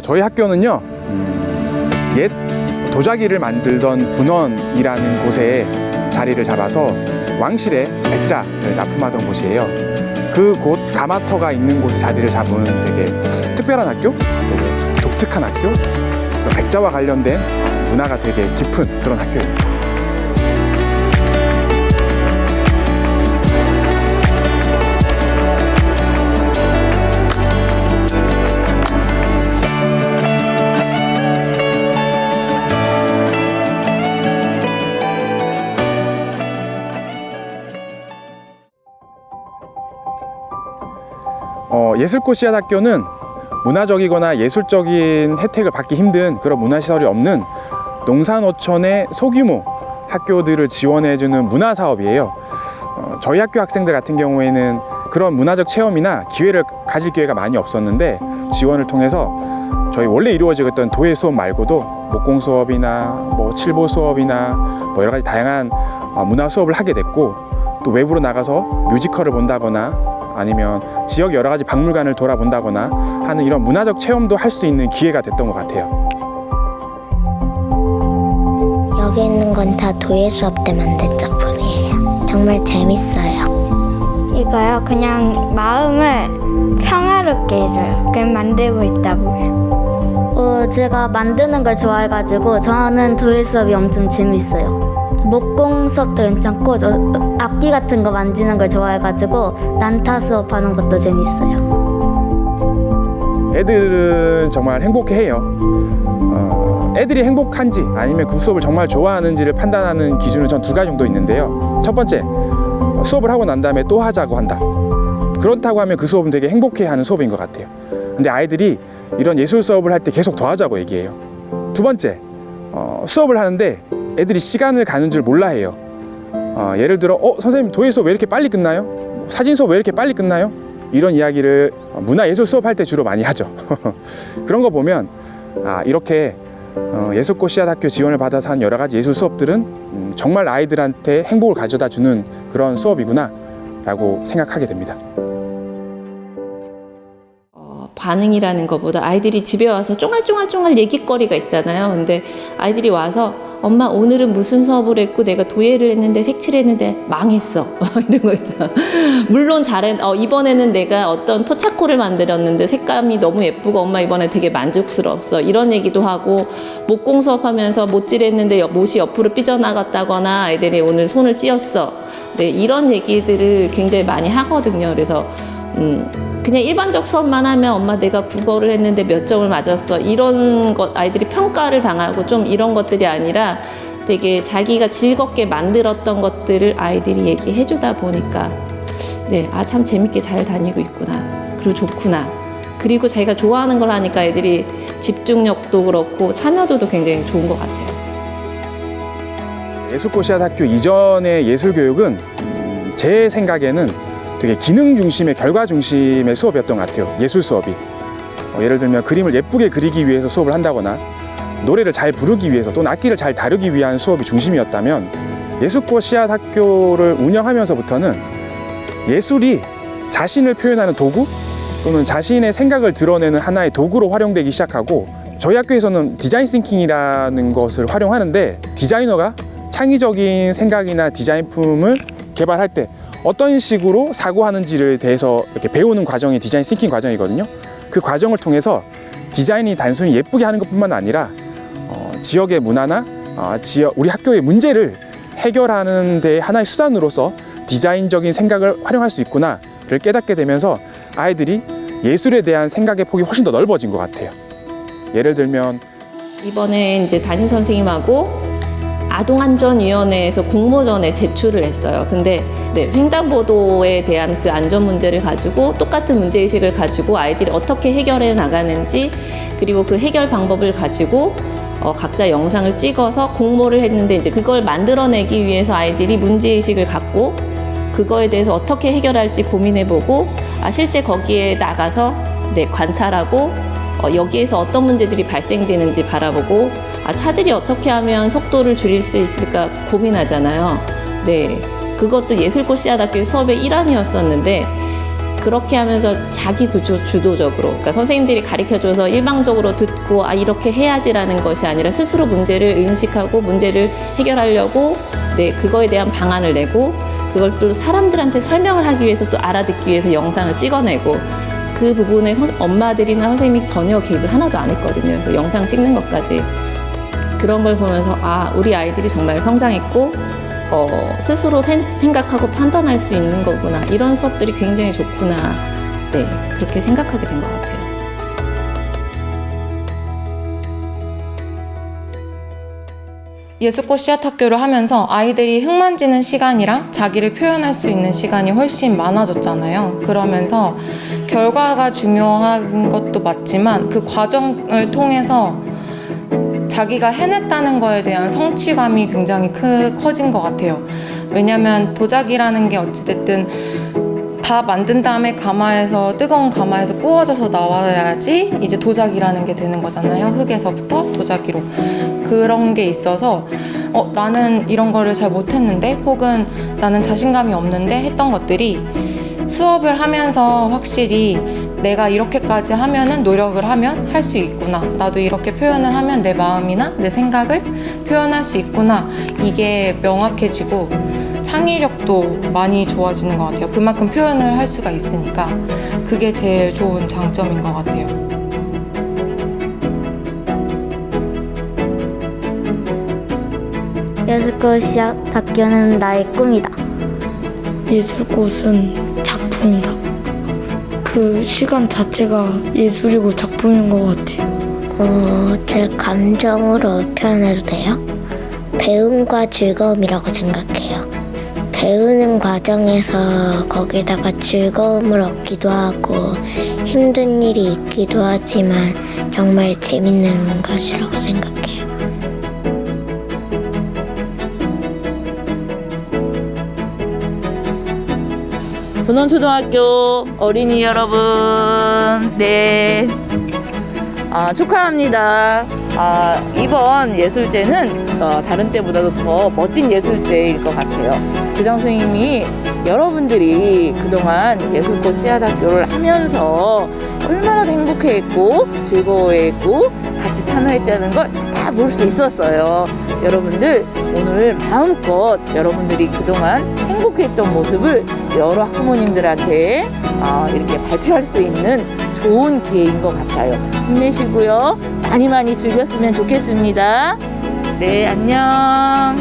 저희 학교는요, 옛 도자기를 만들던 분원이라는 곳에 자리를 잡아서 왕실의 백자를 납품하던 곳이에요. 그곳 가마터가 있는 곳에 자리를 잡은 되게 특별한 학교, 되게 독특한 학교, 백자와 관련된 문화가 되게 깊은 그런 학교입니다. 예술꽃 씨앗학교는 문화적이거나 예술적인 혜택을 받기 힘든 그런 문화시설이 없는 농산어촌의 소규모 학교들을 지원해주는 문화사업이에요. 저희 학교 학생들 같은 경우에는 그런 문화적 체험이나 기회를 가질 기회가 많이 없었는데 지원을 통해서 저희 원래 이루어지고 있던 도예 수업 말고도 목공 수업이나 칠보 수업이나 여러 가지 다양한 문화 수업을 하게 됐고, 또 외부로 나가서 뮤지컬을 본다거나 아니면 지역 여러 가지 박물관을 돌아본다거나 하는 이런 문화적 체험도 할 수 있는 기회가 됐던 것 같아요. 여기 있는 건 다 도예 수업 때 만든 작품이에요. 정말 재밌어요. 이거요, 그냥 마음을 평화롭게 해줘요. 그냥 만들고 있다 보면. 제가 만드는 걸 좋아해가지고 저는 도예 수업이 엄청 재밌어요. 목공 수업도 괜찮고 악기 같은 거 만지는 걸 좋아해가지고 난타 수업하는 것도 재밌어요. 애들은 정말 행복해해요. 애들이 행복한지 아니면 그 수업을 정말 좋아하는지를 판단하는 기준은 전 2가지 정도 있는데요. 첫 번째, 수업을 하고 난 다음에 또 하자고 한다. 그렇다고 하면 그 수업은 되게 행복해하는 수업인 것 같아요. 근데 아이들이 이런 예술 수업을 할 때 계속 더 하자고 얘기해요. 2번째, 수업을 하는데 애들이 시간을 가는 줄 몰라 해요. 예를 들어 선생님 도예 수업 왜 이렇게 빨리 끝나요? 사진 수업 왜 이렇게 빨리 끝나요? 이런 이야기를 문화예술 수업 할 때 주로 많이 하죠. 그런 거 보면 이렇게 예술꽃 씨앗학교 지원을 받아서 한 여러 가지 예술 수업들은 정말 아이들한테 행복을 가져다 주는 그런 수업이구나 라고 생각하게 됩니다. 반응이라는 것보다 아이들이 집에 와서 쫑알쫑알쫑알 얘기거리가 있잖아요. 근데 아이들이 와서 엄마 오늘은 무슨 수업을 했고 내가 도예를 했는데 색칠했는데 망했어 이런 거 있잖아. 물론 이번에는 내가 어떤 포차코를 만들었는데 색감이 너무 예쁘고 엄마 이번에 되게 만족스러웠어 이런 얘기도 하고, 목공 수업하면서 못질했는데 못이 옆으로 삐져나갔다거나 아이들이 오늘 손을 찧었어, 네, 이런 얘기들을 굉장히 많이 하거든요. 그래서 그냥 일반적 수업만 하면 엄마 내가 국어를 했는데 몇 점을 맞았어 이런 것, 아이들이 평가를 당하고 좀 이런 것들이 아니라 되게 자기가 즐겁게 만들었던 것들을 아이들이 얘기해 주다 보니까 참 재밌게 잘 다니고 있구나, 그리고 좋구나, 그리고 자기가 좋아하는 걸 하니까 애들이 집중력도 그렇고 참여도도 굉장히 좋은 것 같아요. 예술꽃 씨앗학교 이전의 예술교육은 제 생각에는 되게 기능 중심의, 결과 중심의 수업이었던 것 같아요. 예술 수업이. 예를 들면 그림을 예쁘게 그리기 위해서 수업을 한다거나 노래를 잘 부르기 위해서 또는 악기를 잘 다루기 위한 수업이 중심이었다면, 예술꽃 씨앗학교를 운영하면서부터는 예술이 자신을 표현하는 도구 또는 자신의 생각을 드러내는 하나의 도구로 활용되기 시작하고, 저희 학교에서는 디자인 싱킹이라는 것을 활용하는데, 디자이너가 창의적인 생각이나 디자인품을 개발할 때 어떤 식으로 사고하는지를 대해서 이렇게 배우는 과정이 디자인 싱킹 과정이거든요. 그 과정을 통해서 디자인이 단순히 예쁘게 하는 것뿐만 아니라 지역의 문화나 우리 학교의 문제를 해결하는 데 하나의 수단으로서 디자인적인 생각을 활용할 수 있구나를 깨닫게 되면서 아이들이 예술에 대한 생각의 폭이 훨씬 더 넓어진 것 같아요. 예를 들면 이번에 이제 담임 선생님하고 아동안전위원회에서 공모전에 제출을 했어요. 근데 횡단보도에 대한 그 안전 문제를 가지고 똑같은 문제의식을 가지고 아이들이 어떻게 해결해 나가는지, 그리고 그 해결 방법을 가지고 각자 영상을 찍어서 공모를 했는데, 이제 그걸 만들어내기 위해서 아이들이 문제의식을 갖고 그거에 대해서 어떻게 해결할지 고민해보고 실제 거기에 나가서 관찰하고 여기에서 어떤 문제들이 발생되는지 바라보고 차들이 어떻게 하면 속도를 줄일 수 있을까 고민하잖아요. 그것도 예술꽃 씨앗학교의 수업의 일환이었었는데 그렇게 하면서 자기 주도적으로, 그러니까 선생님들이 가르쳐줘서 일방적으로 듣고 이렇게 해야지라는 것이 아니라 스스로 문제를 인식하고 문제를 해결하려고 그거에 대한 방안을 내고, 그걸 또 사람들한테 설명을 하기 위해서 또 알아듣기 위해서 영상을 찍어내고, 그 부분에 엄마들이나 선생님이 전혀 개입을 하나도 안 했거든요. 그래서 영상 찍는 것까지. 그런 걸 보면서 우리 아이들이 정말 성장했고 스스로 생각하고 판단할 수 있는 거구나, 이런 수업들이 굉장히 좋구나, 그렇게 생각하게 된 것 같아요. 예술꽃 씨앗학교를 하면서 아이들이 흙만지는 시간이랑 자기를 표현할 수 있는 시간이 훨씬 많아졌잖아요. 그러면서 결과가 중요한 것도 맞지만 그 과정을 통해서 자기가 해냈다는 거에 대한 성취감이 굉장히 커진 것 같아요. 왜냐면 도자기라는 게 어찌됐든 다 만든 다음에 뜨거운 가마에서 구워져서 나와야지 이제 도자기라는 게 되는 거잖아요. 흙에서부터 도자기로. 그런 게 있어서 나는 이런 거를 잘 못했는데, 혹은 나는 자신감이 없는데 했던 것들이 수업을 하면서 확실히 내가 이렇게까지 하면은, 노력을 하면 할 수 있구나, 나도 이렇게 표현을 하면 내 마음이나 내 생각을 표현할 수 있구나, 이게 명확해지고 창의력도 많이 좋아지는 것 같아요. 그만큼 표현을 할 수가 있으니까 그게 제일 좋은 장점인 것 같아요. 예술꽃 씨앗학교는 나의 꿈이다. 예술꽃은 작품이다. 그 시간 자체가 예술이고 작품인 것 같아요. 제 감정으로 표현해도 돼요? 배움과 즐거움이라고 생각해요. 배우는 과정에서 거기다가 즐거움을 얻기도 하고 힘든 일이 있기도 하지만 정말 재밌는 것이라고 생각해요. 분원초등학교 어린이 여러분, 축하합니다. 이번 예술제는 다른 때보다도 더 멋진 예술제일 것 같아요. 교장 선생님이 여러분들이 그동안 예술꽃 씨앗학교를 하면서 얼마나 행복해했고 즐거워했고 같이 참여했다는 걸 다 볼 수 있었어요. 여러분들 오늘 마음껏 여러분들이 그동안 행복했던 모습을 여러 학부모님들한테 이렇게 발표할 수 있는 좋은 기회인 것 같아요. 힘내시고요. 많이 즐겼으면 좋겠습니다. 네, 안녕.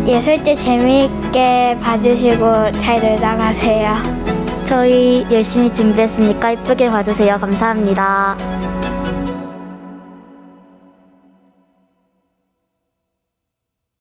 예술제 재미있게 봐주시고 잘 놀다 가세요. 저희 열심히 준비했으니까 이쁘게 봐주세요. 감사합니다.